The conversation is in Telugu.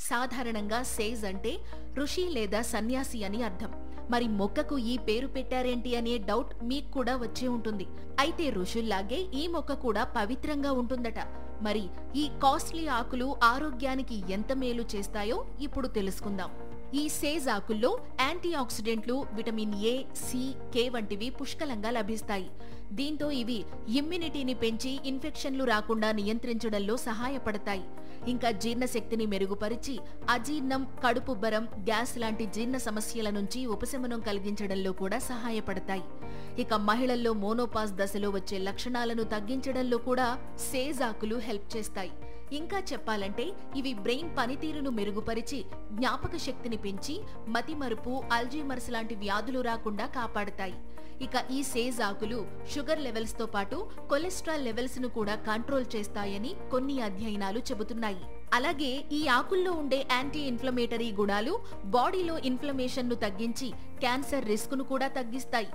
సాధారణంగా సేజ్ అంటే ఋషి లేదా సన్యాసి అని అర్థం. మరి మొక్కకు ఈ పేరు పెట్టారేంటి అనే డౌట్ మీకు కూడా వచ్చే ఉంటుంది. అయితే ఋషుల్లాగే ఈ మొక్క కూడా పవిత్రంగా ఉంటుందట. మరి ఈ కాస్ట్లీ ఆకులు ఆరోగ్యానికి ఎంత మేలు చేస్తాయో ఇప్పుడు తెలుసుకుందాం. ఈ సేజ్ ఆకుల్లో యాంటీ ఆక్సిడెంట్లు, విటమిన్ ఏ, సి, కే వంటివి పుష్కలంగా లభిస్తాయి. దీంతో ఇవి ఇమ్యూనిటీని పెంచి ఇన్ఫెక్షన్లు రాకుండా నియంత్రించడంలో సహాయపడతాయి. ఇంకా జీర్ణశక్తిని మెరుగుపరిచి అజీర్ణం, కడుపుబ్బరం, గ్యాస్ లాంటి జీర్ణ సమస్యల నుంచి ఉపశమనం కలిగించడంలో కూడా సహాయపడతాయి. ఇక మహిళల్లో మోనోపాజ్ దశలో వచ్చే లక్షణాలను తగ్గించడంలో కూడా సేజ్ ఆకులు హెల్ప్ చేస్తాయి. ఇంకా చెప్పాలంటే ఇవి బ్రెయిన్ పనితీరును మెరుగుపరిచి జ్ఞాపక శక్తిని పెంచి మతిమరుపు, అల్జీమర్స్ లాంటి వ్యాధులు రాకుండా కాపాడతాయి. ఇక ఈ సేజ్ ఆకులు షుగర్ లెవెల్స్ తో పాటు కొలెస్ట్రాల్ లెవెల్స్ ను కూడా కంట్రోల్ చేస్తాయని కొన్ని అధ్యయనాలు చెబుతున్నాయి. అలాగే ఈ ఆకుల్లో ఉండే యాంటీ ఇన్ఫ్లమేటరీ గుణాలు బాడీలో ఇన్ఫ్లమేషన్ ను తగ్గించి క్యాన్సర్ రిస్క్ ను కూడా తగ్గిస్తాయి.